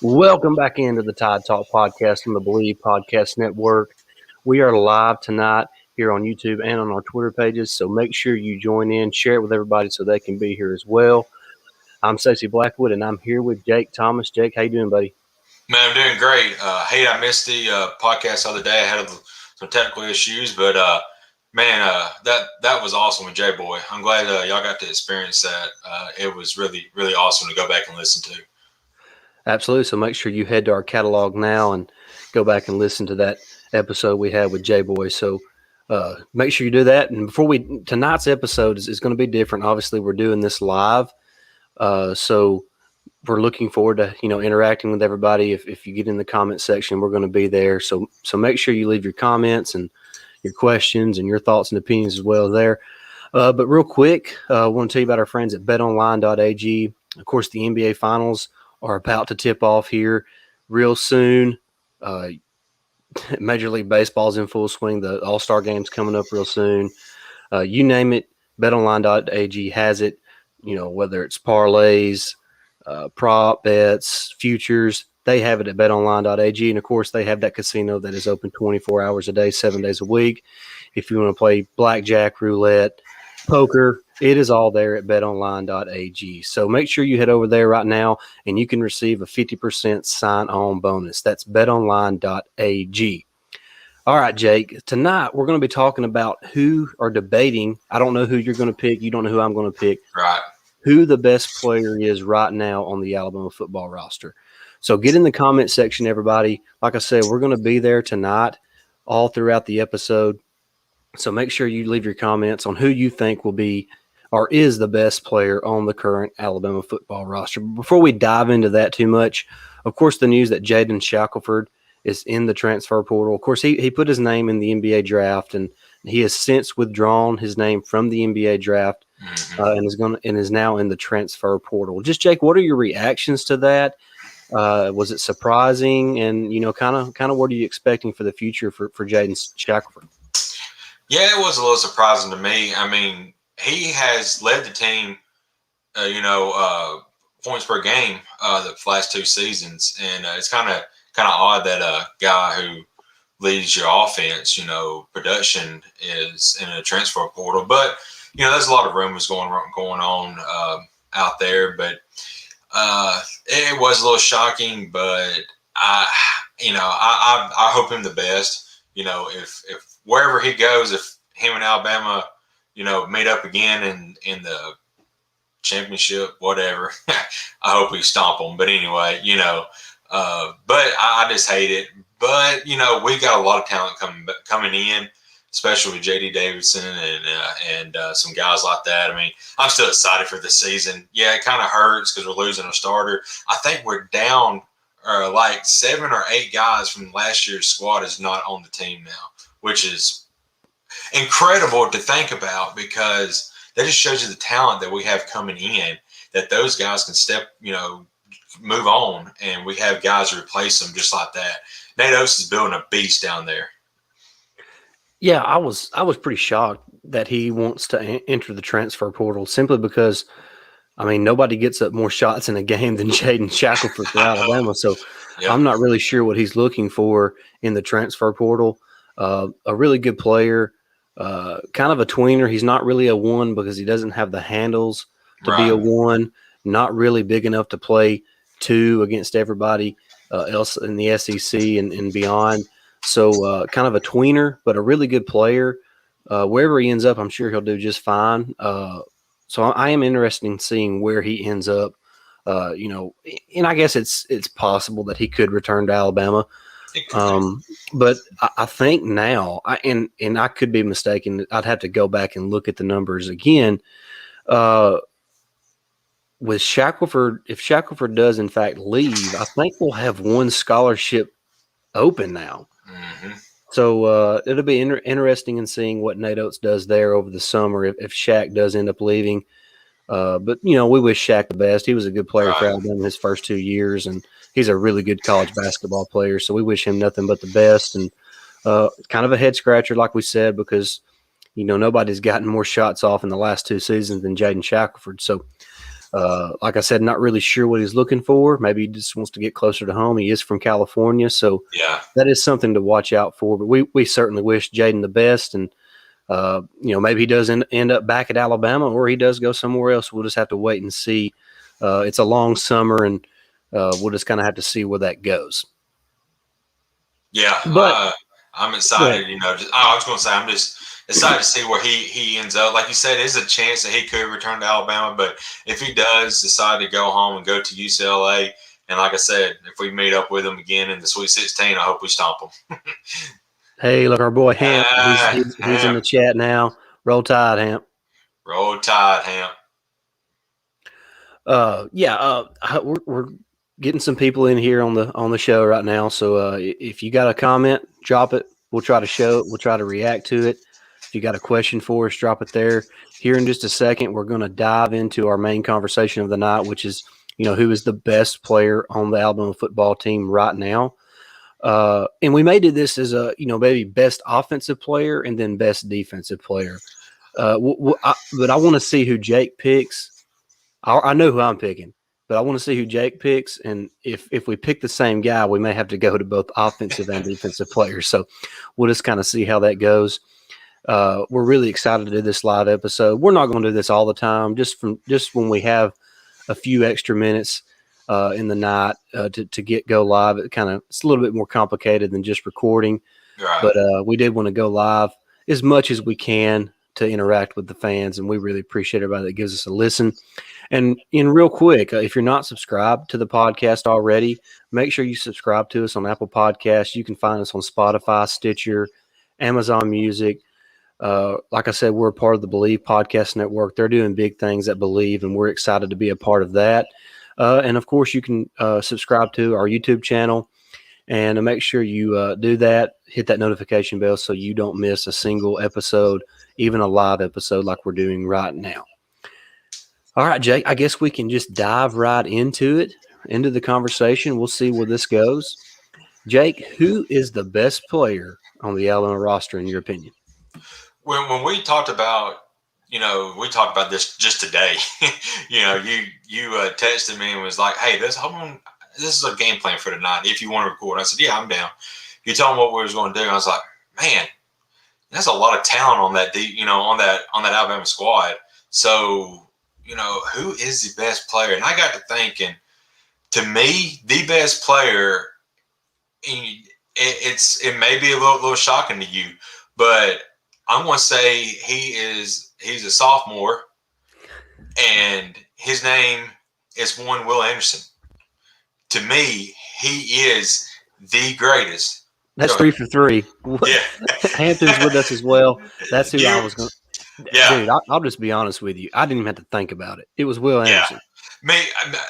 Welcome back into the Tide Talk podcast on the Believe Podcast Network. We are live tonight here on YouTube and on our Twitter pages, so make sure you join in, share it with everybody so they can be here as well. I'm Stacey Blackwood, and I'm here with Jake Thomas. Jake, how you doing, buddy? Man, I'm doing great. Hey, I missed the podcast the other day. I had some technical issues, but that was awesome with J Boy. I'm glad y'all got to experience that. It was really awesome to go back and listen to. Absolutely. So make sure you head to our catalog now and go back and listen to that episode we had with J Boy. So make sure you do that. And tonight's episode is going to be different. Obviously, we're doing this live, so we're looking forward to interacting with everybody. If you get in the comment section, we're going to be there. So make sure you leave your comments and your questions and your thoughts and opinions as well there. But real quick, I want to tell you about our friends at betonline.ag. Of course, the NBA Finals are about to tip off here real soon. Major League Baseball's in full swing. The All-Star Game's coming up real soon. You name it, betonline.ag has it. Whether it's parlays, prop bets, futures, they have it at betonline.ag. And, of course, they have that casino that is open 24 hours a day, 7 days a week. If you want to play blackjack, roulette, poker, it is all there at betonline.ag. So make sure you head over there right now, and you can receive a 50% sign-on bonus. That's betonline.ag. All right, Jake, tonight we're going to be talking about who are debating. I don't know who you're going to pick. You don't know who I'm going to pick. Right. Who the best player is right now on the Alabama football roster. So get in the comment section, everybody. Like I said, we're going to be there tonight all throughout the episode. So make sure you leave your comments on who you think will be or is the best player on the current Alabama football roster. Before we dive into that too much, of course, the news that Jaden Shackelford is in the transfer portal. Of course, he put his name in the NBA draft, and he has since withdrawn his name from the NBA draft and is now in the transfer portal. Just, Jake, what are your reactions to that? Was it surprising? And, kind of what are you expecting for the future for Jaden Shackelford? Yeah, it was a little surprising to me. I mean, he has led the team, points per game the last two seasons, and it's kind of odd that a guy who leads your offense, production is in a transfer portal. But there's a lot of rumors going on out there. But it was a little shocking. But I hope him the best. If wherever he goes, if him and Alabama, meet up again in the championship, whatever, I hope we stomp them. But anyway, but I just hate it. But we got a lot of talent coming in, especially with J.D. Davidson and some guys like that. I mean, I'm still excited for this season. Yeah, it kind of hurts because we're losing a starter. I think we're down like 7 or 8 guys from last year's squad is not on the team now, which is incredible to think about because that just shows you the talent that we have coming in, that those guys can move on, and we have guys to replace them just like that. Nate Oates is building a beast down there. Yeah, I was pretty shocked that he wants to enter the transfer portal simply because, I mean, nobody gets up more shots in a game than Jaden Shackelford for Alabama. So yep. I'm not really sure what he's looking for in the transfer portal. A really good player, kind of a tweener. He's not really a one because he doesn't have the handles to be a one, not really big enough to play 2 against everybody else in the SEC and beyond. So kind of a tweener, but a really good player. Wherever he ends up, I'm sure he'll do just fine. So I am interested in seeing where he ends up. And I guess it's possible that he could return to Alabama. But I think now, and I could be mistaken. I'd have to go back and look at the numbers again. With Shackelford, if Shackelford does in fact leave, I think we'll have 1 scholarship open now. Mm-hmm. So it'll be interesting in seeing what Nate Oates does there over the summer if Shaq does end up leaving. But, we wish Shaq the best. He was a good player for Alabama his first 2 years, and he's a really good college basketball player. So we wish him nothing but the best. And kind of a head scratcher, like we said, because, nobody's gotten more shots off in the last 2 seasons than Jaden Shackelford. So Like I said, not really sure what he's looking for. Maybe he just wants to get closer to home. He is from California, so Yeah. that is something to watch out for. But we certainly wish Jaden the best, and maybe he does end up back at Alabama, or he does go somewhere else. We'll just have to wait and see. It's a long summer, and we'll just kind of have to see where that goes. Yeah, But I'm excited. I was going to say I'm just excited to see where he ends up. Like you said, there's a chance that he could return to Alabama, but if he does decide to go home and go to UCLA, and like I said, if we meet up with him again in the Sweet 16, I hope we stomp him. hey, look, our boy Hamp, he's in Hamp. the chat now. Roll Tide, Hamp. Roll Tide, Hamp. We're getting some people in here on the show right now. So if you got a comment, drop it. We'll try to show it. We'll try to react to it. If you got a question for us, drop it there. Here in just a second, we're going to dive into our main conversation of the night, which is, who is the best player on the Alabama football team right now. And we may do this as a, maybe best offensive player and then best defensive player. But I want to see who Jake picks. I know who I'm picking, but I want to see who Jake picks. And if we pick the same guy, we may have to go to both offensive and defensive players. So we'll just kind of see how that goes. We're really excited to do this live episode. We're not going to do this all the time, just when we have a few extra minutes in the night to go live. It's a little bit more complicated than just recording, Right. But we did want to go live as much as we can to interact with the fans, and we really appreciate everybody that gives us a listen. And real quick, if you're not subscribed to the podcast already, make sure you subscribe to us on Apple Podcasts. You can find us on Spotify, Stitcher, Amazon Music. Like I said, we're a part of the Believe Podcast Network. They're doing big things at Believe, and we're excited to be a part of that. And, of course, you can subscribe to our YouTube channel. And make sure you do that, hit that notification bell so you don't miss a single episode, even a live episode like we're doing right now. All right, Jake, I guess we can just dive right into the conversation. We'll see where this goes. Jake, who is the best player on the Alabama roster in your opinion? When we talked about, we talked about this just today. You texted me and was like, "Hey, this is a game plan for tonight. If you want to record," I said, "Yeah, I'm down." You told me what we was going to do. I was like, "Man, there's a lot of talent on that, on that Alabama squad." So, who is the best player? And I got to thinking, to me, the best player, it may be a little shocking to you, but I'm going to say he's a sophomore, and his name is one Will Anderson. To me, he is the greatest. That's 3 for 3. Yeah. Hampton's with us as well. That's who I was going to. Yeah. Dude, I'll just be honest with you. I didn't even have to think about it. It was Will Anderson. Me,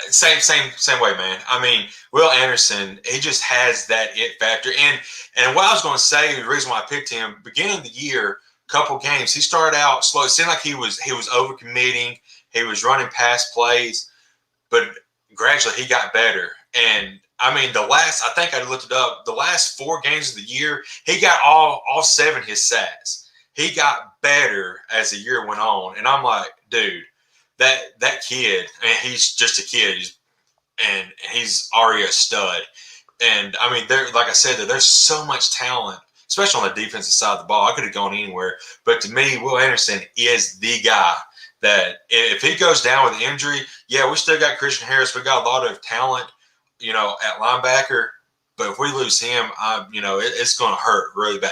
same way, man. I mean, Will Anderson, he just has that it factor. And what I was going to say, the reason why I picked him, beginning of the year, couple games, he started out slow. It seemed like he was overcommitting. He was running past plays, but gradually he got better. And I mean, I think I looked it up. The last 4 games of the year, he got all 7 his sacks. He got better as the year went on, and I'm like, dude, that kid, and he's just a kid, and he's already a stud. And I mean, like I said, there's so much talent, especially on the defensive side of the ball. I could have gone anywhere, but to me, Will Anderson is the guy that if he goes down with injury, yeah, we still got Christian Harris. We got a lot of talent, at linebacker. But if we lose him, it's going to hurt really bad.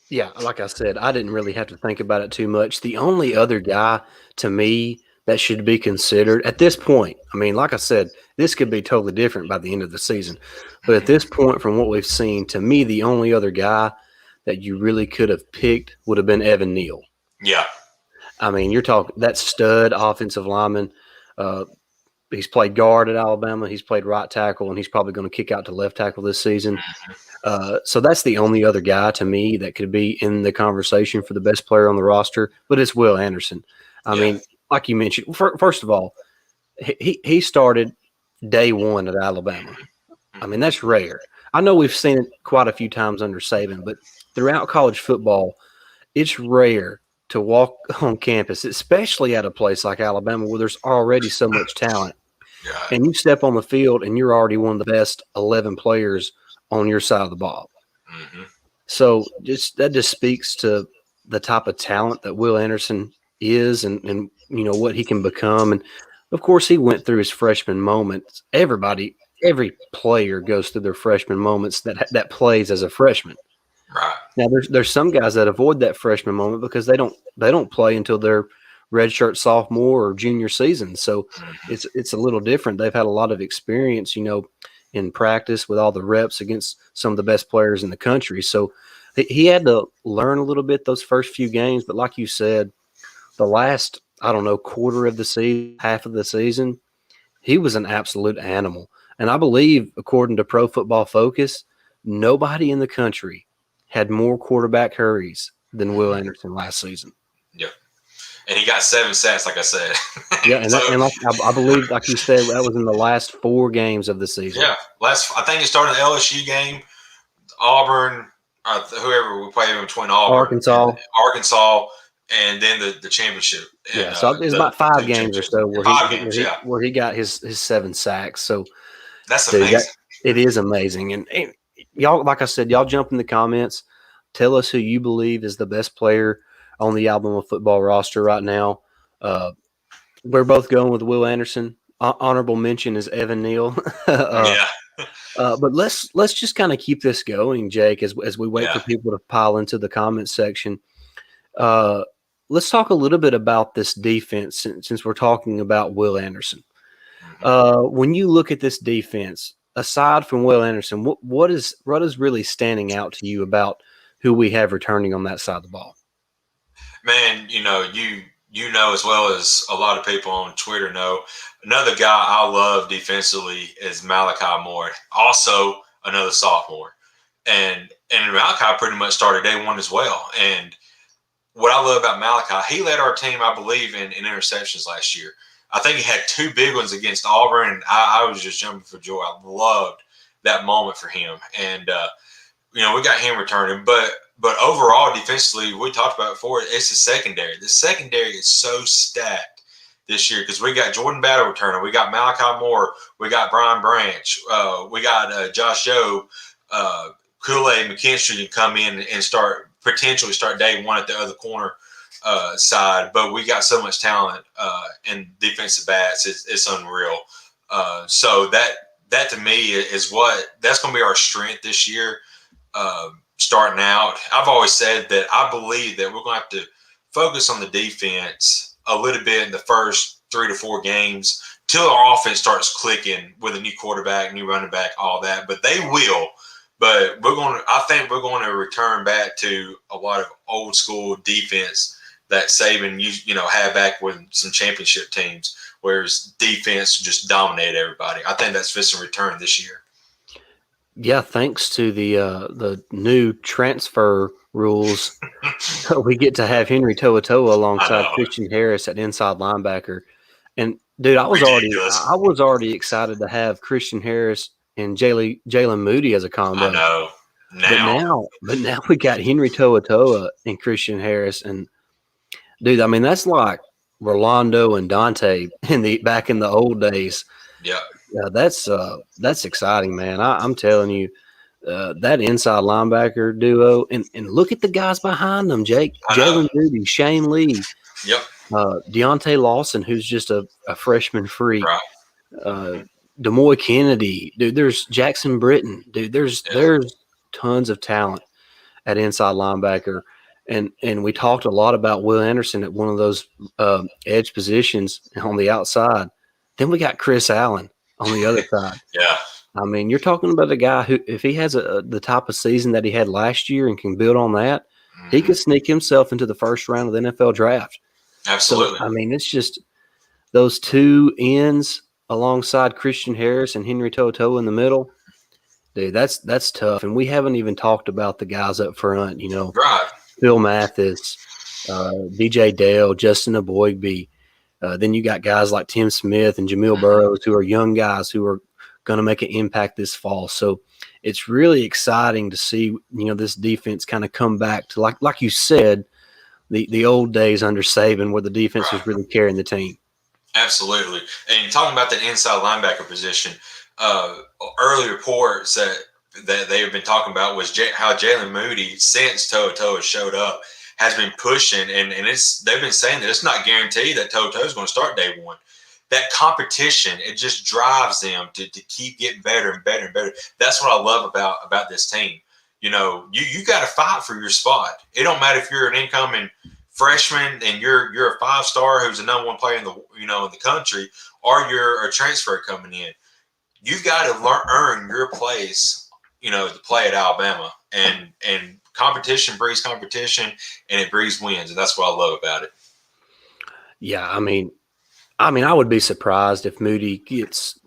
Yeah, like I said, I didn't really have to think about it too much. The only other guy to me that should be considered at this point, I mean, like I said, this could be totally different by the end of the season. But at this point, from what we've seen, to me, the only other guy that you really could have picked would have been Evan Neal. Yeah. I mean, you're talking that stud offensive lineman. He's played guard at Alabama. He's played right tackle, and he's probably going to kick out to left tackle this season. So that's the only other guy to me that could be in the conversation for the best player on the roster, but it's Will Anderson. I mean, like you mentioned, first of all, he started day one at Alabama. I mean, that's rare. I know we've seen it quite a few times under Saban, but throughout college football, it's rare to walk on campus, especially at a place like Alabama where there's already so much talent, Yeah. and you step on the field and you're already one of the best 11 players on your side of the ball. Mm-hmm. So that just speaks to the type of talent that Will Anderson is, and what he can become. And of course, he went through his freshman moments. Every player goes through their freshman moments that plays as a freshman. Right. Now, there's some guys that avoid that freshman moment because they don't play until their redshirt sophomore or junior season. So Mm-hmm. it's a little different. They've had a lot of experience, in practice with all the reps against some of the best players in the country. So he had to learn a little bit those first few games. But like you said, the last, I don't know, quarter of the season, half of the season, he was an absolute animal. And I believe, according to Pro Football Focus, nobody in the country had more quarterback hurries than Will Mm-hmm. Anderson last season. Yep. And he got 7 sacks, like I said. Yeah, and, So, and like, I believe, like you said, that was in the last 4 games of the season. yeah, I think it started the LSU game, Auburn, whoever we played in between Auburn Arkansas. and Arkansas, and then the championship. And, Yeah, so it's the about 5 games or championship. so where 5 games, he yeah. where he got his 7 sacks. So, That's dude, amazing. it is amazing. And y'all, like I said, y'all jump in the comments. Tell us who you believe is the best player on the Alabama football roster right now. We're both going with Will Anderson. Honorable mention is Evan Neal. Yeah. But let's just kind of keep this going, Jake, as we wait Yeah. for people to pile into the comments section. Let's talk a little bit about this defense since we're talking about Will Anderson. Mm-hmm. When you look at this defense, aside from Will Anderson, what is really standing out to you about who we have returning on that side of the ball? Man, you know as well as a lot of people on Twitter know, another guy I love defensively is Malachi Moore, also another sophomore. And Malachi pretty much started day one as well. And what I love about Malachi, he led our team, I believe, in interceptions last year. I think he had 2 big ones against Auburn, and I was just jumping for joy. I loved that moment for him. And we got him returning, but overall defensively, we talked about it before. It's the secondary. The secondary is so stacked this year because we got Jordan Battle returning, we got Malachi Moore, we got Brian Branch, we got Josh Jobe, Kool-Aid McKinstry can come in and potentially start day one at the other corner side. But we got so much talent in defensive backs; it's unreal. So that to me is that's going to be our strength this year. Starting out, I've always said that I believe that we're going to have to focus on the defense a little bit in the first 3 to 4 games till our offense starts clicking with a new quarterback, new running back, all that. But they will. But I think we're going to return back to a lot of old school defense that Saban had back with some championship teams, whereas defense just dominated everybody. I think that's fixing to return this year. Yeah, thanks to the new transfer rules, we get to have Henry To'oTo'o alongside Christian Harris at inside linebacker. And dude, I was already excited to have Christian Harris and Jalen Moody as a combo. I know. But now we got Henry To'oTo'o and Christian Harris, and dude, I mean that's like Rolando and Dante back in the old days. Yeah. That's exciting, man. I'm telling you, that inside linebacker duo, and look at the guys behind them, Jake, Jalen Moody, Shane Lee, yep, Deontay Lawson, who's just a freshman freak, right. Demoy Kennedy, dude. There's Jackson Britton, dude. There's tons of talent at inside linebacker, and we talked a lot about Will Anderson at one of those edge positions on the outside. Then we got Chris Allen on the other side. Yeah. I mean, you're talking about a guy who, if he has the type of season that he had last year and can build on that, he could sneak himself into the first round of the NFL draft. Absolutely. So, I mean, it's just those two ends alongside Christian Harris and Henry To'oTo'o in the middle. Dude, that's tough. And we haven't even talked about the guys up front, Right. Phil Mathis, DJ Dale, Justin Aboigbe. Then you got guys like Tim Smith and Jamil Burrows, who are young guys who are going to make an impact this fall. So it's really exciting to see, this defense kind of come back to, like you said, the old days under Saban where the defense was Right. really carrying the team. Absolutely. And talking about the inside linebacker position, early reports that they have been talking about was how Jalen Moody, since To'oTo'o showed up, has been pushing, and they've been saying that it's not guaranteed that To'oTo'o is going to start day one. That competition, it just drives them to keep getting better and better and better. That's what I love about this team. You got to fight for your spot. It don't matter if you're an incoming freshman and you're a 5-star who's the number one player in the country, or you're a transfer coming in. You've got to earn your place, to play at Alabama. And competition breeds competition, and it breeds wins, and that's what I love about it. Yeah, I mean, I would be surprised if Moody takes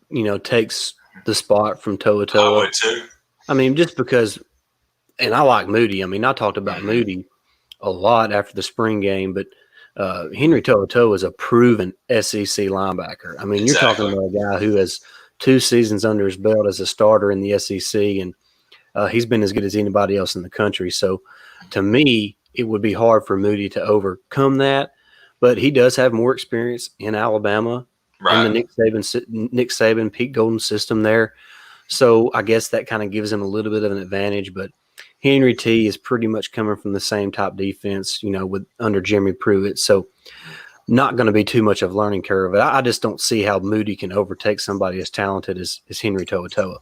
the spot from To'oTo'o. I would too. I mean, just because, and I like Moody. I mean, I talked about Moody a lot after the spring game, but Henry To'oTo'o is a proven SEC linebacker. I mean, You're talking about a guy who has 2 seasons under his belt as a starter in the SEC, and he's been as good as anybody else in the country. So, to me, it would be hard for Moody to overcome that. But he does have more experience in Alabama in the Nick Saban, Pete Golden system there. So I guess that kind of gives him a little bit of an advantage. But Henry T is pretty much coming from the same type defense, with under Jeremy Pruitt. So not going to be too much of a learning curve. But I just don't see how Moody can overtake somebody as talented as Henry To'oTo'o.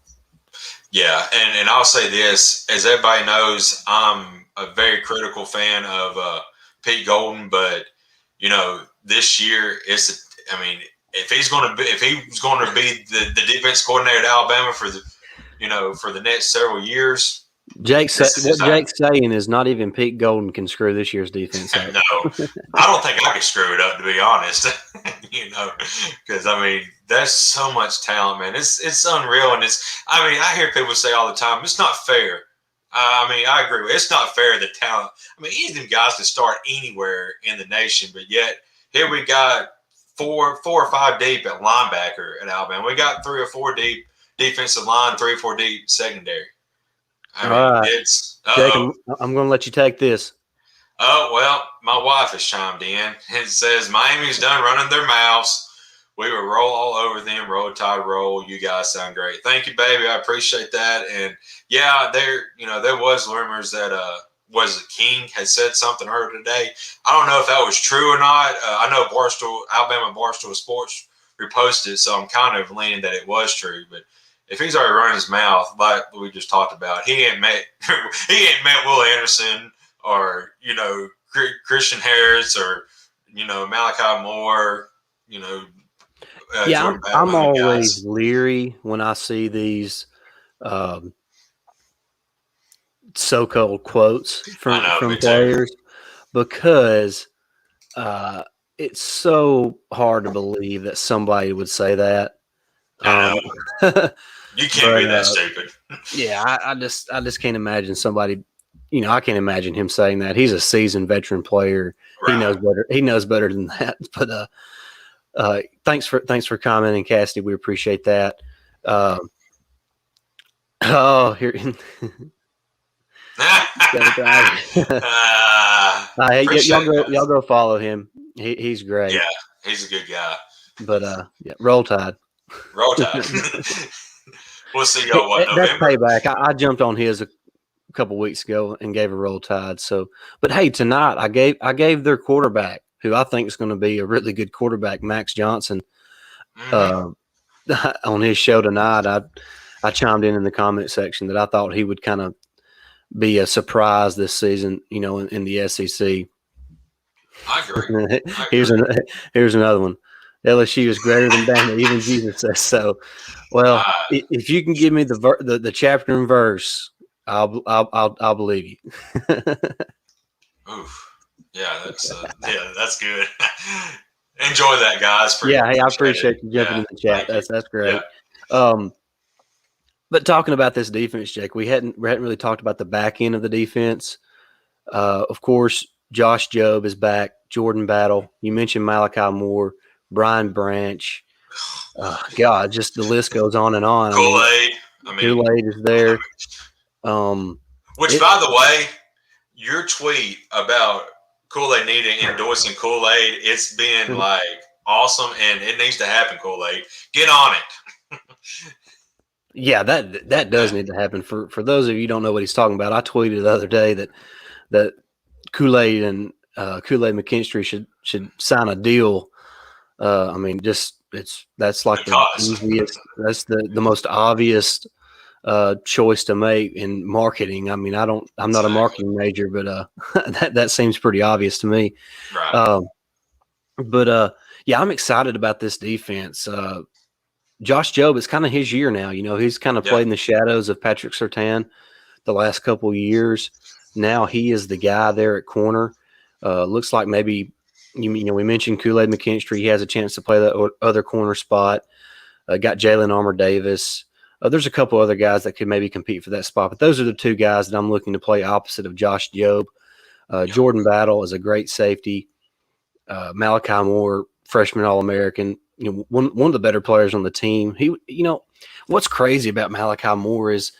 Yeah, and I'll say this. As everybody knows, I'm a very critical fan of Pete Golden, but this year if he's going to be the defense coordinator at Alabama for the next several years. Jake's saying is not even Pete Golden can screw this year's defense up. No, I don't think I can screw it up, to be honest. Because there's so much talent, man. It's unreal, and I hear people say all the time, it's not fair. I agree with it. It's not fair, the talent. Any of them guys can start anywhere in the nation, but yet here we got four or five deep at linebacker at Alabama. We got 3 or 4 deep defensive line, 3 or 4 deep secondary. All right. Jake, I'm going to let you take this. Oh, well, my wife has chimed in. It says Miami's done running their mouths. We will roll all over them. Roll Tide, roll. You guys sound great. Thank you, baby. I appreciate that. And yeah, there was rumors that King had said something earlier today. I don't know if that was true or not. I know Alabama Barstool Sports reposted, so I'm kind of leaning that it was true. But if he's already running his mouth, like we just talked about, he ain't met Will Anderson or Christian Harris or Malachi Moore. Yeah, I'm always leery when I see these so-called quotes from players because it's so hard to believe that somebody would say that. You can't be that stupid. Yeah, I just can't imagine somebody. I can't imagine him saying that. He's a seasoned veteran player. Right. He knows better. He knows better than that. But thanks for commenting, Cassidy. We appreciate that. Here. Y'all go follow him. He's great. Yeah, he's a good guy. But roll Tide. Roll Tide. We'll see y'all what November. That's payback. I jumped on his a couple weeks ago and gave a Roll Tide. So, but hey, tonight I gave their quarterback, who I think is going to be a really good quarterback, Max Johnson, on his show tonight. I chimed in the comment section that I thought he would kind of be a surprise this season, in the SEC. I agree. Here's another one. LSU is greater than Bama, even Jesus says so. Well, if you can give me the chapter and verse, I'll believe you. Oof. Yeah, that's good. Enjoy that, guys. I appreciate you jumping in the chat. That's great. Yeah. But talking about this defense, Jake, we hadn't really talked about the back end of the defense. Of course, Josh Jobe is back. Jordan Battle. You mentioned Malachi Moore, Brian Branch. God, just the list goes on and on. Kool-Aid. Kool-Aid is there. By the way, your tweet about Kool-Aid needed endorsing Kool-Aid. It's been like awesome, and it needs to happen. Kool-Aid, get on it. Yeah, that does need to happen. For those of you who don't know what he's talking about, I tweeted the other day that Kool-Aid and Kool-Aid McKinstry should sign a deal. I mean, just that's like the Because easiest. That's the most obvious choice to make in marketing. I mean, I'm not a exactly marketing major, but that seems pretty obvious to me. right. Um, but yeah, I'm excited about this defense. Josh Jobe, it's kind of his year now. You know, he's kind of Yeah. played in the shadows of Patrick Surtain the last couple of years. Now he is the guy there at corner. Looks like maybe you know we mentioned Kool-Aid McKinstry. He has a chance to play that other corner spot. Got Jalen Armour Davis. There's a couple other guys that could maybe compete for that spot, but those are the two guys that I'm looking to play opposite of Josh Jobe. Yep. Jordan Battle is a great safety. Malachi Moore, freshman All-American, you know, one of the better players on the team. You know, what's crazy about Malachi Moore is,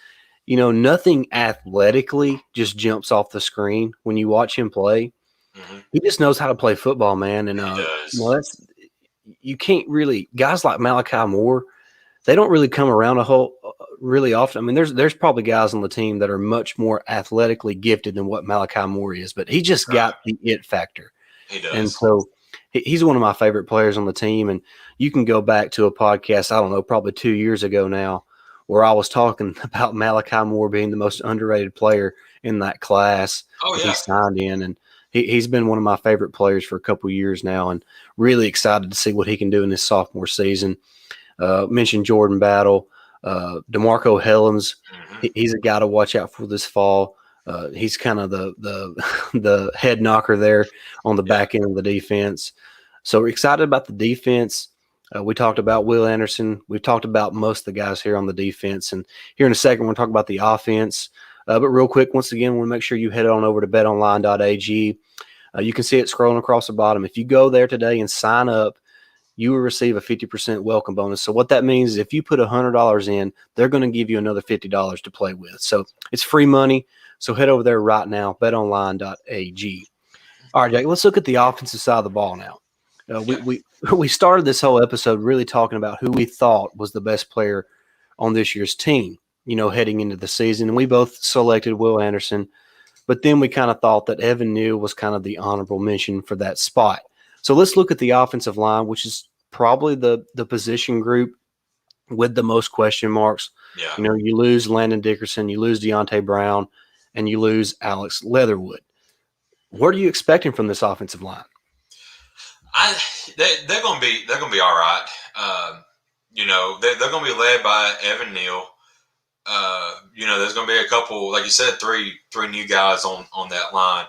you know, nothing athletically just jumps off the screen when you watch him play. Mm-hmm. He just knows how to play football, man. And He you does. know, you can't really guys like Malachi Moore. They don't really come around a whole really often. I mean, there's probably guys on the team that are much more athletically gifted than what Malachi Moore is, but he just Right. got the it factor. He And does. so he's one of my favorite players on the team. And you can go back to a podcast, I don't know, probably 2 years ago now, where I was talking about Malachi Moore being the most underrated player in that class Oh that yeah. he signed in. And he's been one of my favorite players for a couple of years now, and really excited to see what he can do in his sophomore season. Mentioned Jordan Battle, DeMarco Helms. Mm-hmm. He's a guy to watch out for this fall. He's kind of the the head knocker there on the Yeah. back end of the defense. So we're excited about the defense. We talked about Will Anderson. We've talked about most of the guys here on the defense. And here in a second, we're going to talk about the offense. But real quick, once again, we want to make sure you head on over to betonline.ag. You can see it scrolling across the bottom. If you go there today and sign up, you will receive a 50% welcome bonus. So what that means is if you put $100 in, they're going to give you another $50 to play with. So it's free money. So head over there right now, betonline.ag. All right, Jake, let's look at the offensive side of the ball now. We started this whole episode really talking about who we thought was the best player on this year's team, you know, heading into the season. And we both selected Will Anderson, but then we kind of thought that Evan Neal was kind of the honorable mention for that spot. So let's look at the offensive line, which is probably the position group with the most question marks. Yeah. You know, you lose Landon Dickerson, you lose Deontay Brown, and you lose Alex Leatherwood. What are you expecting from this offensive line? They're gonna be all right. You know, they're gonna be led by Evan Neal. You know, there's gonna be a couple, like you said, three new guys on that line.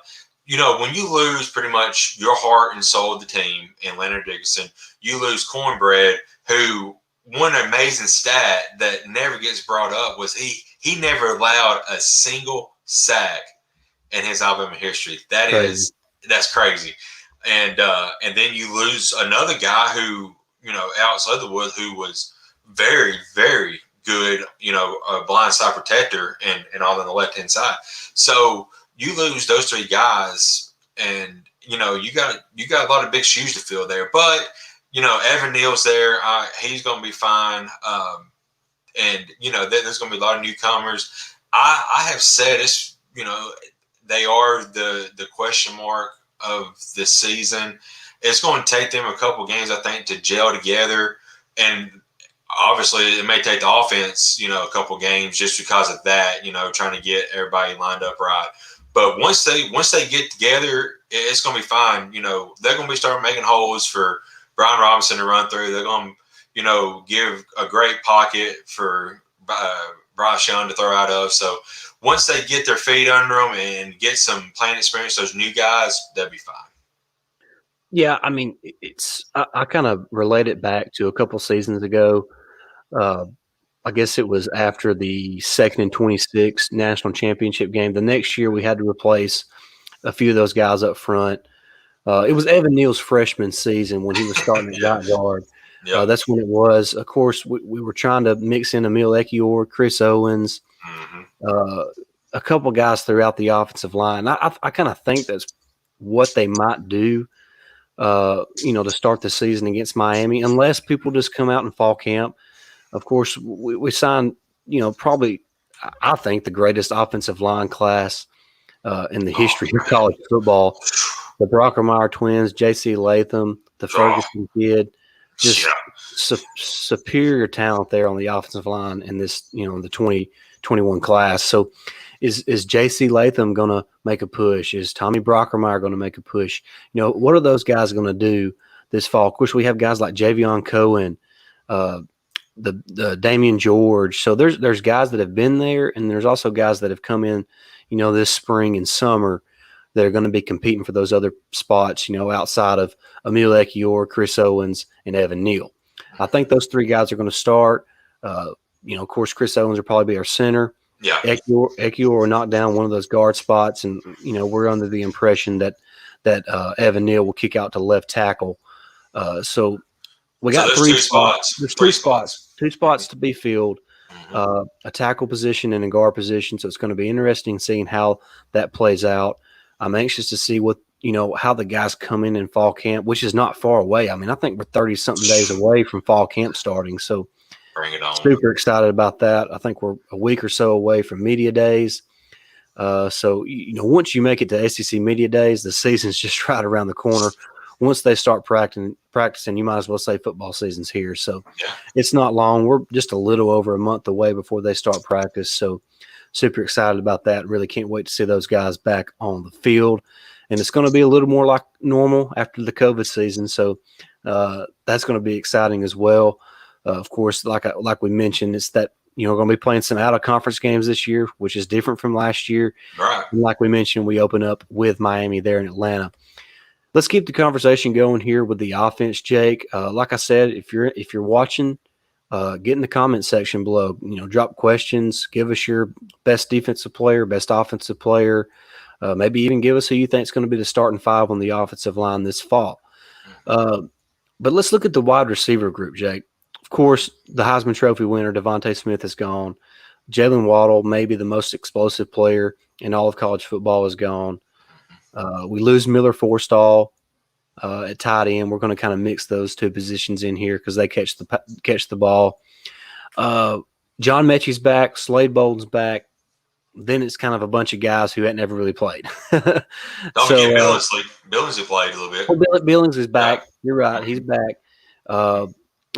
You know, when you lose pretty much your heart and soul of the team in Leonard Dickerson, you lose Cornbread, who one amazing stat that never gets brought up was he never allowed a single sack in his Alabama history. That's crazy. And then you lose another guy who, you know, Alex Leatherwood, who was very, very good, you know, a blindside protector and all on the left hand side. So you lose those three guys, and you know you got a lot of big shoes to fill there. But you know, Evan Neal's there; he's going to be fine. And you know, there's going to be a lot of newcomers. I have said it's, you know, they are the question mark of the season. It's going to take them a couple games, I think, to gel together, and obviously it may take the offense, you know, a couple games just because of that, you know, trying to get everybody lined up right. But once they get together, it's going to be fine. You know, they're going to be starting making holes for Brian Robinson to run through. They're going to, you know, give a great pocket for Bryce Young to throw out of. So once they get their feet under them and get some playing experience, those new guys, they'll be fine. Yeah, I mean, I kind of relate it back to a couple seasons ago. I guess it was after the 2nd and 26 national championship game. The next year, we had to replace a few of those guys up front. It was Evan Neal's freshman season when he was starting at right guard. Yeah. That's when it was. Of course, we were trying to mix in Emil Ekiyor, Chris Owens, Mm-hmm. a couple guys throughout the offensive line. I kind of think that's what they might do, to start the season against Miami, unless people just come out in fall camp. Of course, we signed, probably, I think, the greatest offensive line class in the history of college football. The Brockermeyer twins, J.C. Latham, the Ferguson kid, just superior talent there on the offensive line in this, the 2021 class. So is J.C. Latham going to make a push? Is Tommy Brockermeyer going to make a push? What are those guys going to do this fall? Of course, we have guys like Javion Cohen, the Damian George. So there's guys that have been there, and there's also guys that have come in, this spring and summer that are going to be competing for those other spots, outside of Emil Ekiyor, Chris Owens, and Evan Neal. I think those three guys are going to start. Of course, Chris Owens will probably be our center. Yeah. Ekiyor will knock down one of those guard spots, and, we're under the impression that Evan Neal will kick out to left tackle. So we got three spots. There's three spots. Two spots to be filled. A tackle position and a guard position. So it's going to be interesting seeing how that plays out. I'm anxious to see what, how the guys come in fall camp, which is not far away. I mean, I think we're 30-something days away from fall camp starting. So bring it on. Super excited about that. I think we're a week or so away from media days. So, once you make it to SEC media days, the season's just right around the corner. Once they start practicing, you might as well say football season's here. So It's not long. We're just a little over a month away before they start practice. So super excited about that. Really can't wait to see those guys back on the field. And it's going to be a little more like normal after the COVID season. So that's going to be exciting as well. Of course, like we mentioned, it's that, we're going to be playing some out-of-conference games this year, which is different from last year. Right. And like we mentioned, we open up with Miami there in Atlanta. Let's keep the conversation going here with the offense, Jake. Like I said, if you're watching, get in the comment section below. Drop questions. Give us your best defensive player, best offensive player. Maybe even give us who you think is going to be the starting five on the offensive line this fall. But let's look at the wide receiver group, Jake. Of course, the Heisman Trophy winner, Devontae Smith, is gone. Jalen Waddle, maybe the most explosive player in all of college football, is gone. We lose Miller Forstall at tight end. We're going to kind of mix those two positions in here because they catch the ball. John Mechie's back. Slade Bolden's back. Then it's kind of a bunch of guys who hadn't never really played. Don't forget Billingsley. Billingsley played a little bit. Well, Billings is back. Yeah. You're right. He's back.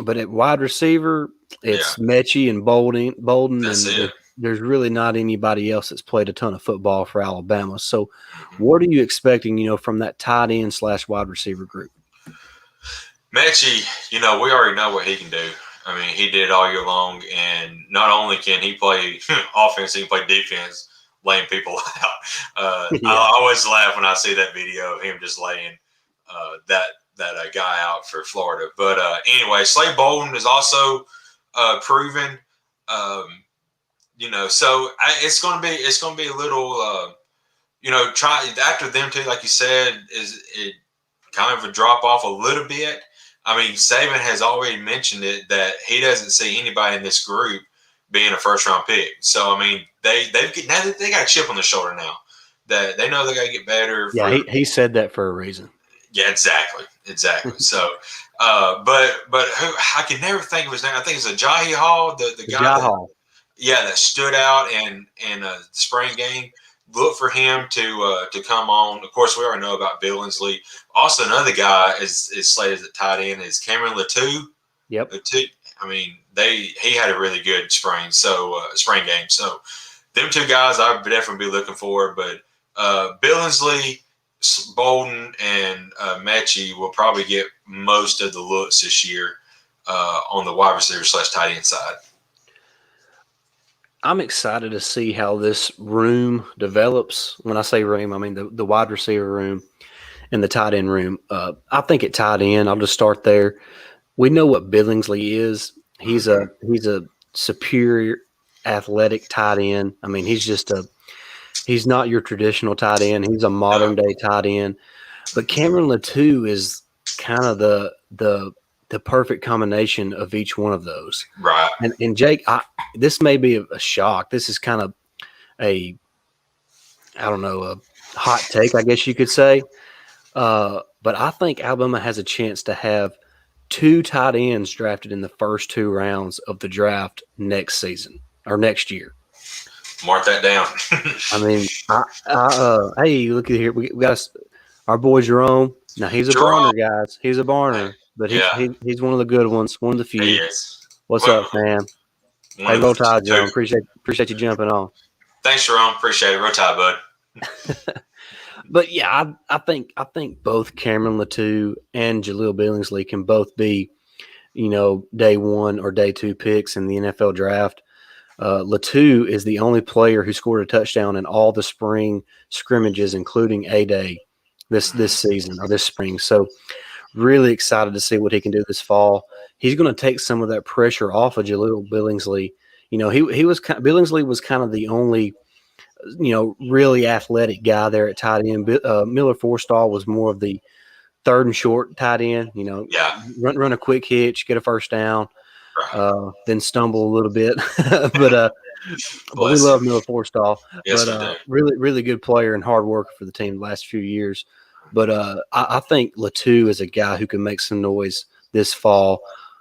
But at wide receiver, it's Mechie and Bolden. That's it. There's really not anybody else that's played a ton of football for Alabama. So what are you expecting, from that tight end / wide receiver group? Mechie, we already know what he can do. I mean, he did it all year long, and not only can he play offense, he can play defense, laying people out. I always laugh when I see that video of him just laying that guy out for Florida. But anyway, Slade Bolden is also proven. So it's going to be a little, try after them too, like you said, is it kind of a drop off a little bit. I mean, Saban has already mentioned it that he doesn't see anybody in this group being a first round pick. So I mean, they got a chip on their shoulder now that they know they got to get better. Yeah, he said that for a reason. Yeah, exactly. So, but who I can never think of his name. I think it's Ajayi Hall, the guy. Hall. Yeah, that stood out in the spring game. Look for him to come on. Of course, we already know about Billingsley. Also, another guy is slated at tight end is Cameron Latou. Yep. Latou, I mean, he had a really good spring game. So, them two guys I would definitely be looking for. But Billingsley, Bolden, and Mechie will probably get most of the looks this year on the wide receiver / tight end side. I'm excited to see how this room develops. When I say room, I mean the wide receiver room and the tight end room. I think at tight end, I'll just start there. We know what Billingsley is. He's a superior athletic tight end. I mean, he's not your traditional tight end. He's a modern day tight end. But Cameron Latou is kind of the perfect combination of each one of those. Right. And Jake, this may be a shock. This is kind of a hot take, I guess you could say. But I think Alabama has a chance to have 2 tight ends drafted in the first 2 rounds of the draft next season or next year. Mark that down. I mean, hey, look at here. We got our boy Jerome. Now he's a Jerome. burner, guys. He's a burner, but Yeah, he's one of the good ones, one of the he few. is. What's One up, fam? Hey, of roll the tide, two. Jerome. Appreciate you jumping on. Thanks, Jerome. Appreciate it. Roll Tide, bud. But yeah, I think both Cameron Latou and Jaleel Billingsley can both be, day 1 or day 2 picks in the NFL draft. Latou is the only player who scored a touchdown in all the spring scrimmages, including A-Day this season or this spring. So really excited to see what he can do this fall. He's going to take some of that pressure off of Jaleel Billingsley. Billingsley was kind of the only really athletic guy there at tight end. Miller Forstall was more of the third and short tight end. Yeah. Run a quick hitch, get a first down, Right. then stumble a little bit. but we Bless love him. Miller Forstall. Yes, But we do. really, really good player and hard worker for the team the last few years. But I think Latou is a guy who can make some noise this fall.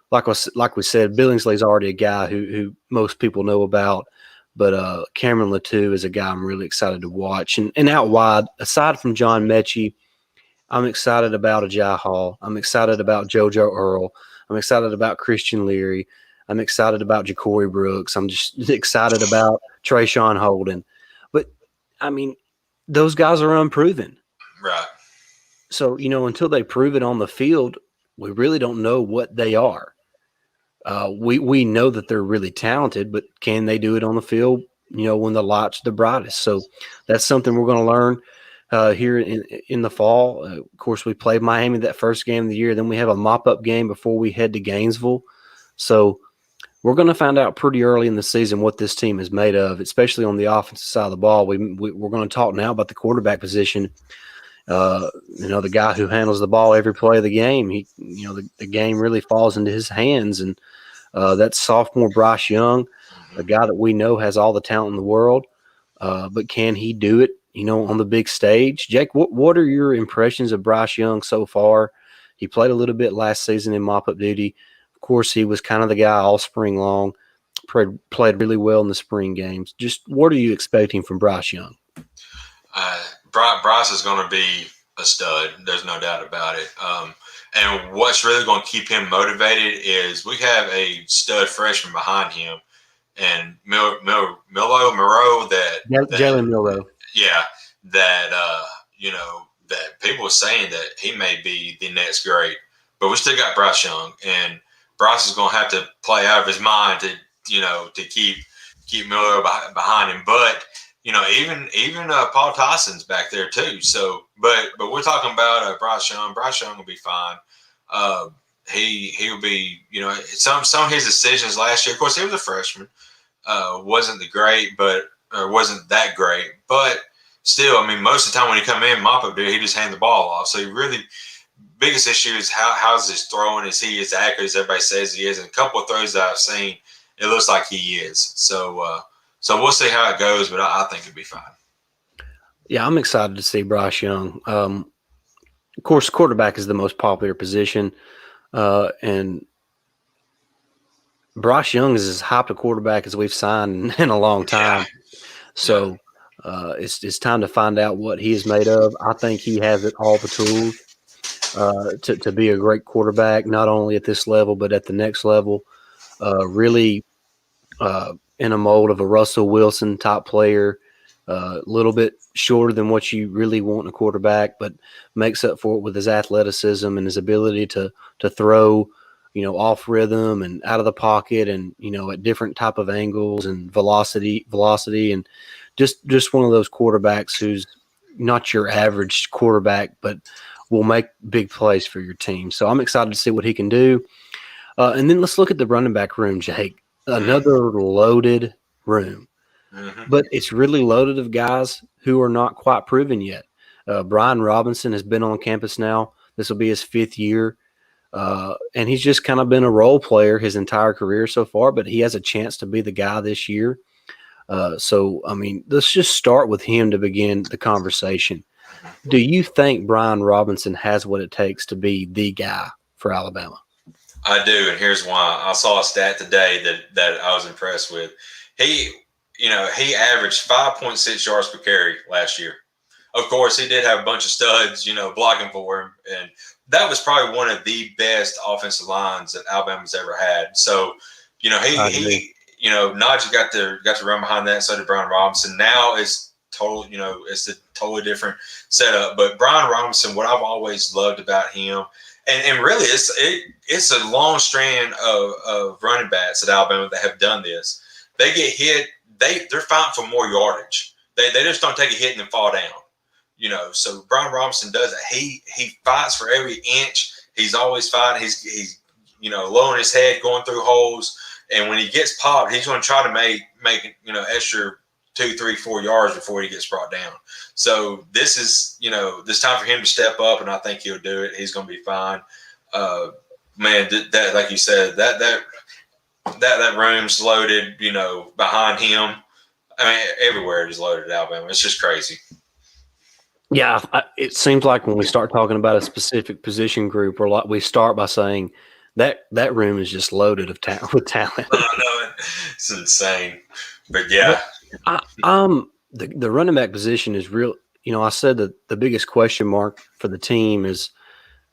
Like we said, Billingsley's already a guy who most people know about. But Cameron Latou is a guy I'm really excited to watch. And out wide, aside from John Mechie, I'm excited about Ajay Hall. I'm excited about JoJo Earl. I'm excited about Christian Leary. I'm excited about Ja'Cory Brooks. I'm just excited about Trayshawn Holden. But, I mean, those guys are unproven. Right. So, until they prove it on the field, we really don't know what they are. We know that they're really talented, but can they do it on the field, when the lights are the brightest? So that's something we're going to learn here in the fall. Of course, we played Miami that first game of the year. Then we have a mop-up game before we head to Gainesville. So we're going to find out pretty early in the season what this team is made of, especially on the offensive side of the ball. We're going to talk now about the quarterback position. The guy who handles the ball every play of the game. The game really falls into his hands, and that's sophomore Bryce Young, a guy that we know has all the talent in the world. But can he do it, on the big stage? Jake, what are your impressions of Bryce Young so far? He played a little bit last season in mop-up duty. Of course, he was kind of the guy all spring long, played really well in the spring games. Just what are you expecting from Bryce Young? Bryce is going to be a stud. There's no doubt about it. And what's really going to keep him motivated is we have a stud freshman behind him, and Milo Moreau. Jalen Milroe. Yeah, that people are saying that he may be the next great, but we still got Bryce Young, and Bryce is going to have to play out of his mind to keep Miller behind him. But even Paul Tyson's back there too. So, but we're talking about Bryce Young. Bryce Young will be fine. He'll be some of his decisions last year. Of course, he was a freshman. Wasn't that great, but still, I mean, most of the time when he come in mop up dude, he just hand the ball off. So he really biggest issue is how's his throwing? Is he as accurate as everybody says he is? And a couple of throws that I've seen, it looks like he is. So we'll see how it goes, but I think it'll be fine. Yeah, I'm excited to see Bryce Young. Of course, quarterback is the most popular position, and Bryce Young is as hyped a quarterback as we've signed in a long time. Yeah. So it's time to find out what he is made of. I think he has all the tools to be a great quarterback, not only at this level but at the next level. Really in a mold of a Russell Wilson type player, a little bit shorter than what you really want in a quarterback, but makes up for it with his athleticism and his ability to throw, off rhythm and out of the pocket and, at different type of angles and velocity. And just one of those quarterbacks who's not your average quarterback, but will make big plays for your team. So I'm excited to see what he can do. And then let's look at the running back room, Jake. Another loaded room. Mm-hmm. But it's really loaded of guys who are not quite proven yet. Brian Robinson has been on campus now. This will be his 5th year. And he's just kind of been a role player his entire career so far, but he has a chance to be the guy this year. So, I mean, let's just start with him to begin the conversation. Do you think Brian Robinson has what it takes to be the guy for Alabama? I do, and here's why. I saw a stat today that I was impressed with. He, he averaged 5.6 yards per carry last year. Of course, he did have a bunch of studs, blocking for him, and that was probably one of the best offensive lines that Alabama's ever had. So, Najee got to run behind that, so did Brian Robinson. Now it's it's a totally different setup. But Brian Robinson, what I've always loved about him, and really it's a long strand of running backs at Alabama that have done this. They get hit, they're fighting for more yardage. They just don't take a hit and then fall down. So Brian Robinson does it. He fights for every inch. He's always fighting. He's lowering his head, going through holes. And when he gets popped, he's going to try to make extra 2, 3, 4 yards before he gets brought down. So this is this time for him to step up, and I think he'll do it. He's going to be fine. Man, that like you said, that room's loaded. Behind him. I mean, everywhere it is loaded at Alabama. It's just crazy. Yeah, it seems like when we start talking about a specific position group, we start by saying that room is just loaded with talent. I know it's insane, but yeah, the running back position is real. I said that the biggest question mark for the team is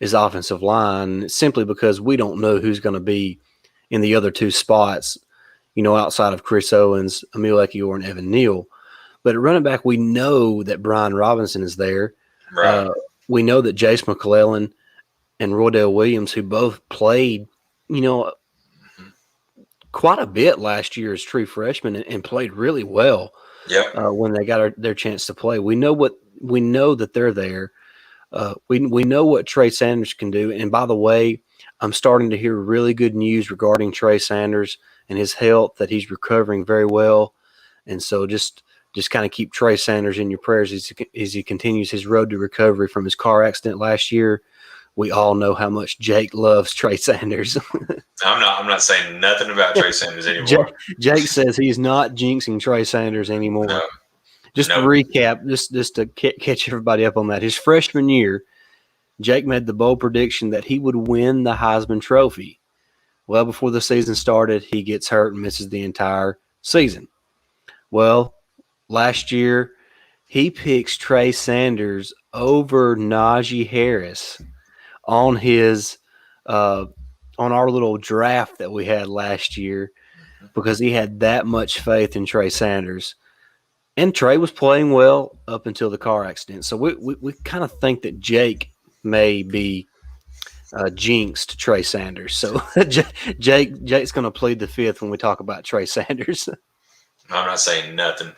offensive line, simply because we don't know who's going to be in the other two spots. Outside of Chris Owens, Emil Ekiyor, and Evan Neal. But at running back, we know that Brian Robinson is there. Right. We know that Jace McClellan and Roydell Williams, who both played, quite a bit last year as true freshmen and played really well. Yep. When they got their chance to play, we know that they're there. We know what Trey Sanders can do. And by the way, I'm starting to hear really good news regarding Trey Sanders and his health, that he's recovering very well. And so just kind of keep Trey Sanders in your prayers as he continues his road to recovery from his car accident last year. We all know how much Jake loves Trey Sanders. I'm not saying nothing about Trey Sanders anymore. Jake says he's not jinxing Trey Sanders anymore. No. Just to recap, just to catch everybody up on that. His freshman year, Jake made the bold prediction that he would win the Heisman Trophy. Well, before the season started, he gets hurt and misses the entire season. Well, last year, he picks Trey Sanders over Najee Harris on his on our little draft that we had last year, because he had that much faith in Trey Sanders. And Trey was playing well up until the car accident. So we kind of think that Jake may be jinxed Trey Sanders. So Jake's going to plead the fifth when we talk about Trey Sanders. I'm not saying nothing.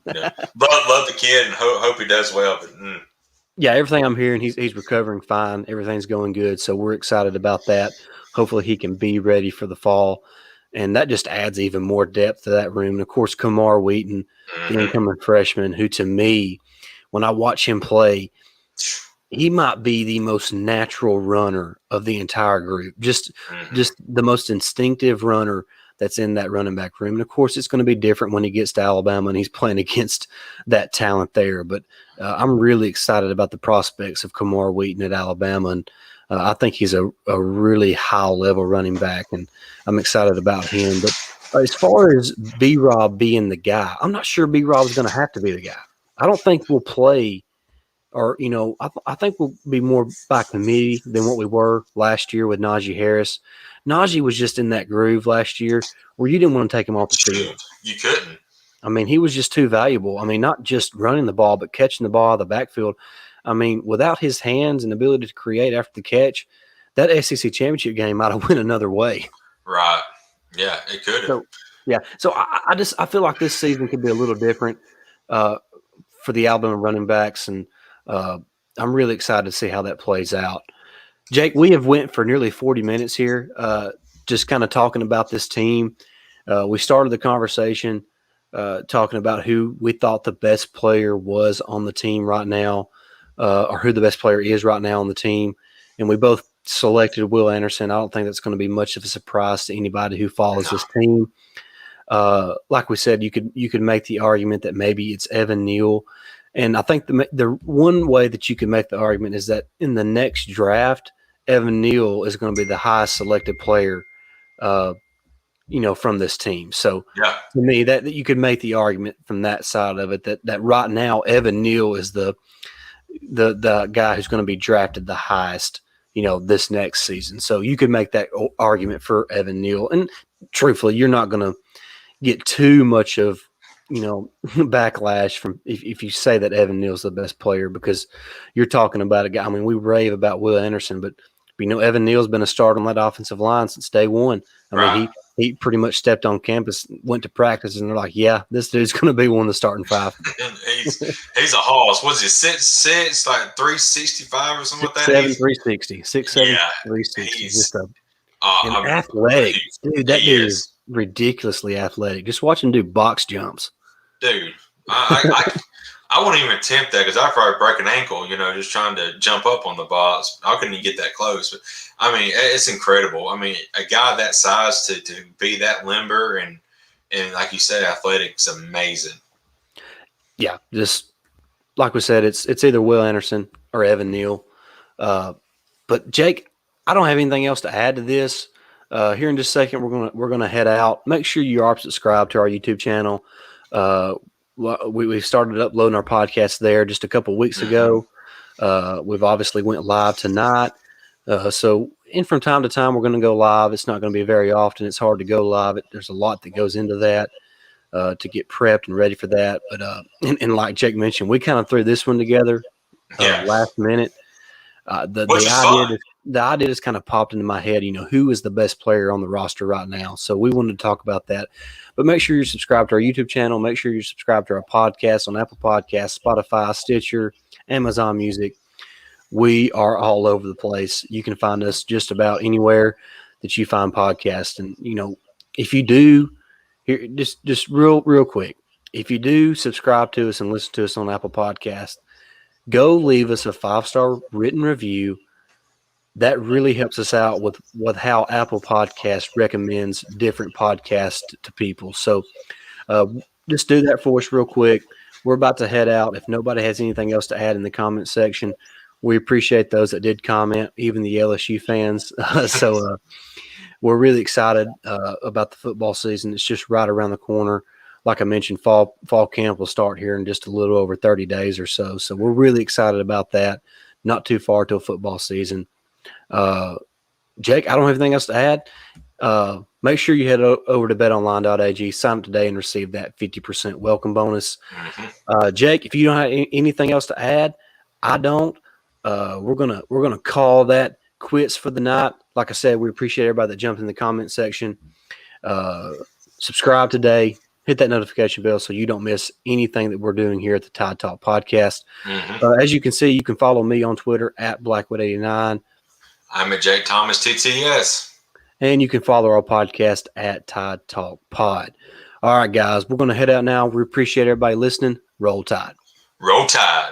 Love the kid and hope he does well. But yeah, everything I'm hearing, he's recovering fine. Everything's going good. So we're excited about that. Hopefully he can be ready for the fall. And that just adds even more depth to that room. And, of course, Kamar Wheaton, the incoming freshman, who to me, when I watch him play, he might be the most natural runner of the entire group. Just the most instinctive runner that's in that running back room. And, of course, it's going to be different when he gets to Alabama and he's playing against that talent there. But I'm really excited about the prospects of Kamar Wheaton at Alabama. And I think he's a really high-level running back, and I'm excited about him. But as far as B-Rob being the guy, I'm not sure B-Rob's going to have to be the guy. I don't think we'll play or, I think we'll be more by committee than what we were last year with Najee Harris. Najee was just in that groove last year where you didn't want to take him off the field. You couldn't. I mean, he was just too valuable. I mean, not just running the ball, but catching the ball out of the backfield. I mean, without his hands and ability to create after the catch, that SEC championship game might have went another way. Right. Yeah, it could have. So I feel like this season could be a little different for the Alabama running backs, and I'm really excited to see how that plays out. Jake, we have went for nearly 40 minutes here, just kind of talking about this team. We started the conversation talking about who we thought the best player was on the team right now. Or who the best player is right now on the team. And we both selected Will Anderson. I don't think that's going to be much of a surprise to anybody who follows this team. like we said, you could make the argument that maybe it's Evan Neal. And I think the one way that you can make the argument is that in the next draft, Evan Neal is going to be the highest selected player, from this team. So Yeah. to me, that you could make the argument from that side of it that right now Evan Neal is the guy who's going to be drafted the highest, this next season. So you could make that argument for Evan Neal. And truthfully, you're not going to get too much of backlash from if you say that Evan Neal's the best player, because you're talking about a guy. I mean, we rave about Will Anderson, but Evan Neal's been a starter on that offensive line since day one. I mean, he pretty much stepped on campus, went to practice, and they're like, yeah, this dude's going to be one of the starting five. he's a hoss. What's he, 6'6", like 365 or something like that? 6'7", 360. 6'7", 360. He's just athletic. Dude, that dude is ridiculously athletic. Just watch him do box jumps. Dude, I wouldn't even attempt that because I'd probably break an ankle, just trying to jump up on the box. I couldn't even get that close. But, I mean, it's incredible. I mean, a guy that size to be that limber and like you said, athletic is amazing. Yeah, just like we said, it's either Will Anderson or Evan Neal. But, Jake, I don't have anything else to add to this. Here in just a second, we're gonna head out. Make sure you are subscribed to our YouTube channel. We started uploading our podcast there just a couple weeks ago. We've obviously went live tonight. So from time to time, we're going to go live. It's not going to be very often. It's hard to go live. There's a lot that goes into that to get prepped and ready for that. But and like Jake mentioned, we kind of threw this one together last minute. The idea just kind of popped into my head, who is the best player on the roster right now. So we wanted to talk about that. But make sure you're subscribed to our YouTube channel. Make sure you're subscribed to our podcast on Apple Podcasts, Spotify, Stitcher, Amazon Music. We are all over the place. You can find us just about anywhere that you find podcasts. And, if you do, here just real quick, if you do subscribe to us and listen to us on Apple Podcasts, go leave us a 5-star written review. That really helps us out with how Apple Podcast recommends different podcasts to people. So just do that for us real quick. We're about to head out. If nobody has anything else to add in the comment section, we appreciate those that did comment, even the LSU fans. So we're really excited about the football season. It's just right around the corner. Like I mentioned, fall camp will start here in just a little over 30 days or so. So we're really excited about that. Not too far till football season. Jake, I don't have anything else to add. Make sure you head over to betonline.ag, sign up today, and receive that 50% welcome bonus. Jake, if you don't have anything else to add, I don't. We're gonna call that quits for the night. Like I said, we appreciate everybody that jumped in the comment section. Subscribe today. Hit that notification bell so you don't miss anything that we're doing here at the Tide Talk Podcast. As you can see, you can follow me on Twitter at Blackwood89. I'm at Jake Thomas TTS. And you can follow our podcast at Tide Talk Pod. All right, guys, we're going to head out now. We appreciate everybody listening. Roll Tide. Roll Tide.